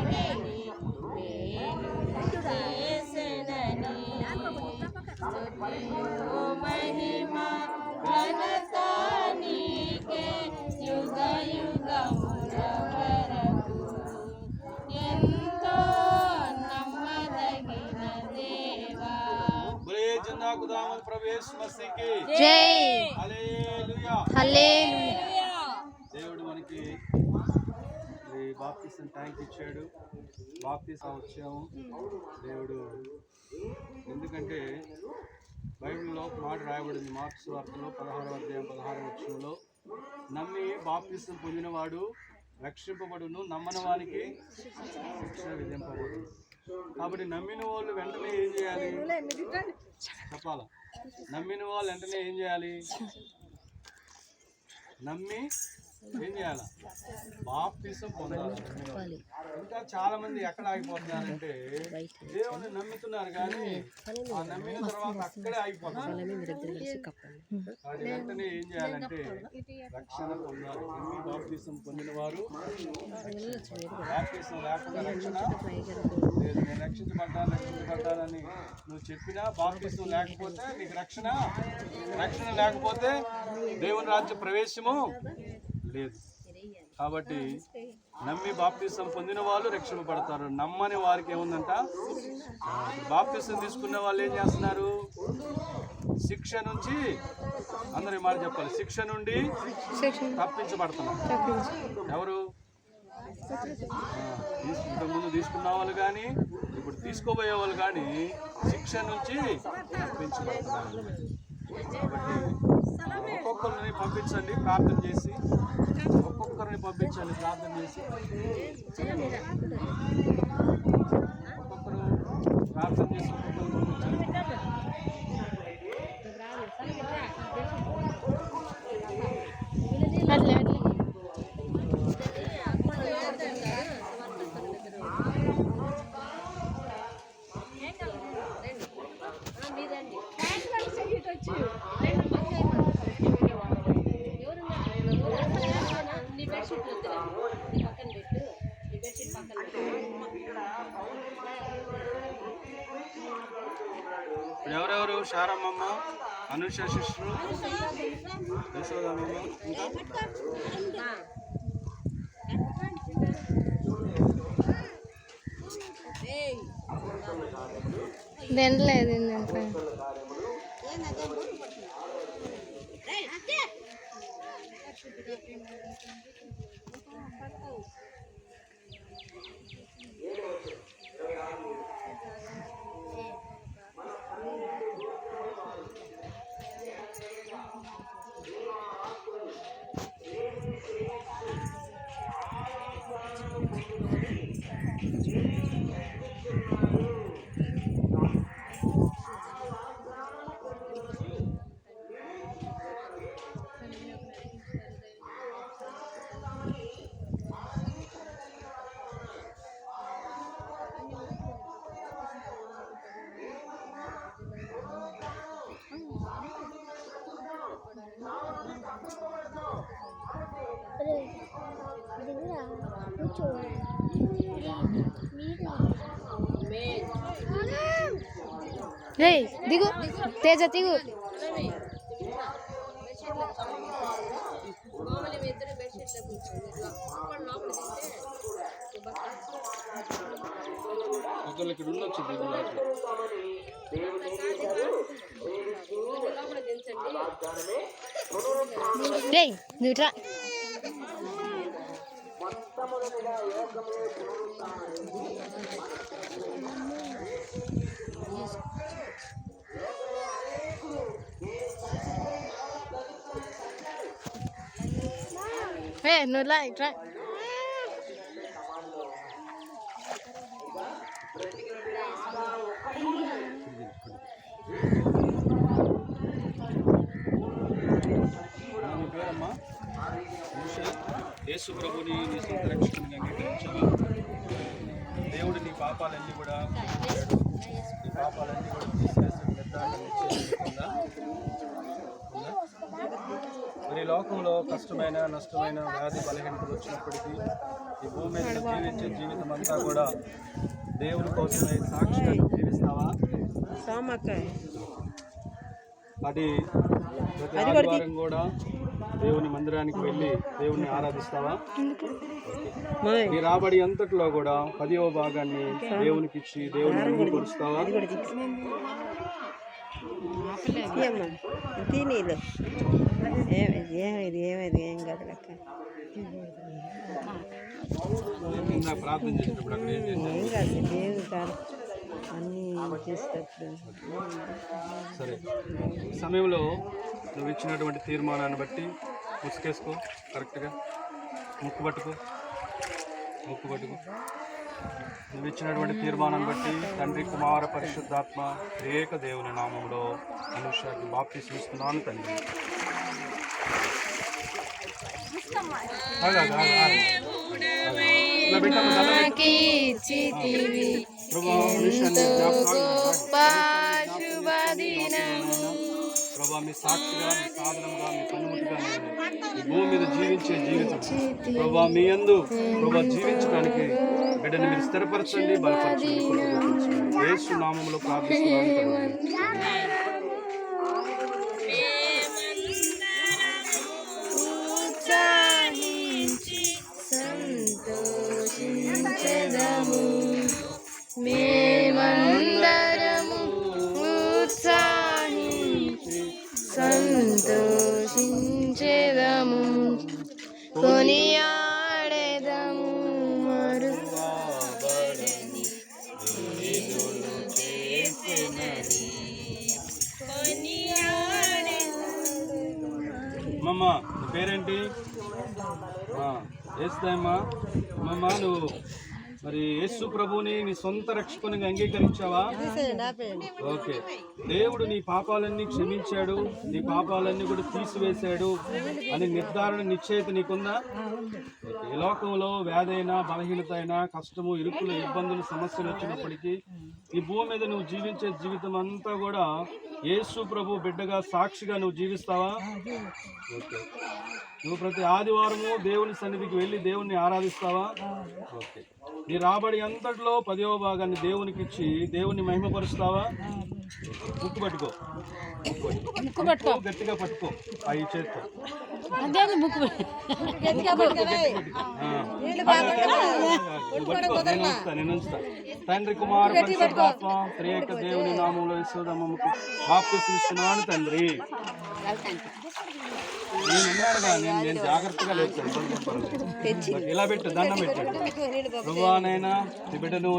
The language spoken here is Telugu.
వాడని మేలు చేసెనని స్తుతియు మహిమ ఘనత నీకే యుగ యుగముల వరకు ఎంతో నమ్మదగిన దేవా. జై హల్లెలూయా. దేవుడు మనకి బాప్తిసం ట్యాంక్ ఇచ్చాడు, బాప్తిసం వచ్చాము. దేవుడు ఎందుకంటే బైబిల్లో మాట రాయబడింది, మార్క్స్ వార్తలో 16వ అధ్యాయం 16వ వచనంలో, నమ్మి బాప్తిసం పొందినవాడు రక్షింపబడును, నమ్మని వానికి శిక్ష విధింపబడును. కాబట్టి నమ్మిన వాళ్ళు వెంటనే ఏం చేయాలి చెప్పాలా? నమ్మిన వాళ్ళు వెంటనే ఏం చేయాలి? నమ్మి ఏం చేయాలి? బాప్తిసం పొందాలి. ఇంకా చాలా మంది ఎక్కడ ఆగిపోతున్నారంటే దేవుని నమ్ముతున్నారు కానీ ఆ నమ్మిన తర్వాత అక్కడే ఆగిపోతున్నారు. వాటి వెంటనే ఏం చేయాలంటే రక్షణ పొందాలి. నమ్మి బాప్తిసం పొందిన వారు బాప్తిసం లేకుండా రక్షణ లేదు. నేను రక్షించబడ్డానని నువ్వు చెప్పినా బాప్తిసం లేకపోతే నీకు రక్షణ లేకపోతే దేవుని రాజ్య ప్రవేశము లేదు. కాబట్టి నమ్మి బాప్తిసం పొందిన వాళ్ళు రక్షింపబడతారు. నమ్మని వారికి ఏముందంట? బాప్తిసం తీసుకున్న వాళ్ళు ఏం చేస్తున్నారు? శిక్ష నుంచి, అందరూ మాట చెప్పాలి, శిక్ష నుండి తప్పించబడుతున్నారు. ఎవరు? ఇంతకుముందు తీసుకున్న వాళ్ళు కానీ ఇప్పుడు తీసుకోబోయే వాళ్ళు కానీ శిక్ష నుంచి తప్పించబడుతున్నారు. కాబట్టి ఒక్కొక్కరిని పంపించండి ప్రార్థన చేసి, ఒక్కొక్కరిని పంపించండి ప్రార్థన చేసి, ఒక్కొక్కరు ప్రార్థన చేసి ఒక్కొక్కరు పంపించండి. ఎవరెవరు? శారమ్మమ్మ, అనుష సిస్టర్, యశోదమ్మ, ఇంకా తినలేదు. దిగు తేజ, దిగు. ఇక్కడ ఉండొచ్చు. నువ్వుట్రా. నువ్వులా ఇట్రా. యేసు ప్రభుని నీ సొంత రక్షకుడిని అంగీకరించావా? దేవుడు నీ పాపాలన్నీ కూడా నీ పాపాలన్నీ కూడా తీసేసిన నిర్ధారణ నిశ్చయించుకుందా? మరి లోకంలో కష్టమైన నష్టమైన వ్యాధి బలహీనతలు వచ్చినప్పటికీ ఈ భూమి మీద జీవించే జీవితం అంతా కూడా దేవుని కోసమే సాక్షిగా జీవిస్తావా? అది ప్రతి ఆదివారం కూడా దేవుని మందిరానికి వెళ్ళి దేవుని ఆరాధిస్తావా? నీ రాబడి అంతట్లో కూడా 10వ భాగాన్ని దేవునికి ఇచ్చి దేవుని కొలుస్తావా? ప్రార్థన చేసినప్పుడు అక్కడ ఏం చేశారు? సరే, ఈ సమయంలో నువ్వు ఇచ్చినటువంటి తీర్మానాన్ని బట్టి ముసుకేసుకో, కరెక్ట్గా ముక్కు పట్టుకో. నువ్వు ఇచ్చినటువంటి తీర్మానాన్ని బట్టి తండ్రి, కుమార, పరిశుద్ధాత్మ ఏక దేవుని నామంలో అనుషాకి బాప్తిస్మం ఇస్తున్నాను తండ్రి. ప్రభా, మీ సాక్షిగా, మీ సాధనంగా, మీ పనిముట్టుగా ఈ భూమి మీద జీవించే జీవితం ప్రభా మీ యందు ప్రభా జీవించడానికి బిడ్డని మీరు స్థిరపరచండి, బలపరచండి. యేసు నామములో ప్రార్థిస్తున్నాను తండ్రి. మేమందరము ఉత్సాహించి సంతోషించెదము, కొనియాడెదము మరువబడని మేలులు చేసినది. అమ్మమ్మ, నీ పేరేంటి? ఏస్తాయమ్మా. అమ్మమ్మ, నువ్వు మరి యేసు ప్రభువుని నీ సొంత రక్షకునిగా అంగీకరించావా? ఓకే. దేవుడు నీ పాపాలన్నీ క్షమించాడు, నీ పాపాలన్నీ కూడా తీసివేశాడు అని నిర్ధారణ, నిశ్చయిత నీకుందా? ఈ లోకంలో వ్యాధైనా, బలహీనత అయినా, కష్టము, ఇరుకులు, ఇబ్బందులు, సమస్యలు వచ్చినప్పటికీ ఈ భూమి మీద నువ్వు జీవించే జీవితం అంతా కూడా యేసు ప్రభు బిడ్డగా సాక్షిగా నువ్వు జీవిస్తావా? ఓకే. నువ్వు ప్రతి ఆదివారము దేవుని సన్నిధికి వెళ్ళి దేవుణ్ణి ఆరాధిస్తావా? ఓకే. నీ రాబడి అంతట్లో 10వ భాగాన్ని దేవునికి ఇచ్చి దేవుణ్ణి మహిమపరుస్తావా? ముక్కు పట్టుకో, గట్టిగా పట్టుకో, ఈ చేత్తో నేను ఉంచుతా. తండ్రి, కుమార, పరిశుద్ధాత్మ త్రియేక దేవుని నామంలో యశోదమ్మకు బాప్తిస్మం ఇస్తున్నాను తండ్రి. నేను ఉన్నాను కానీ నేను జాగ్రత్తగా లేదు, ఇలా పెట్టు, దండం పెట్టాడు. ప్రభువానైనా ఈ బిడ్డను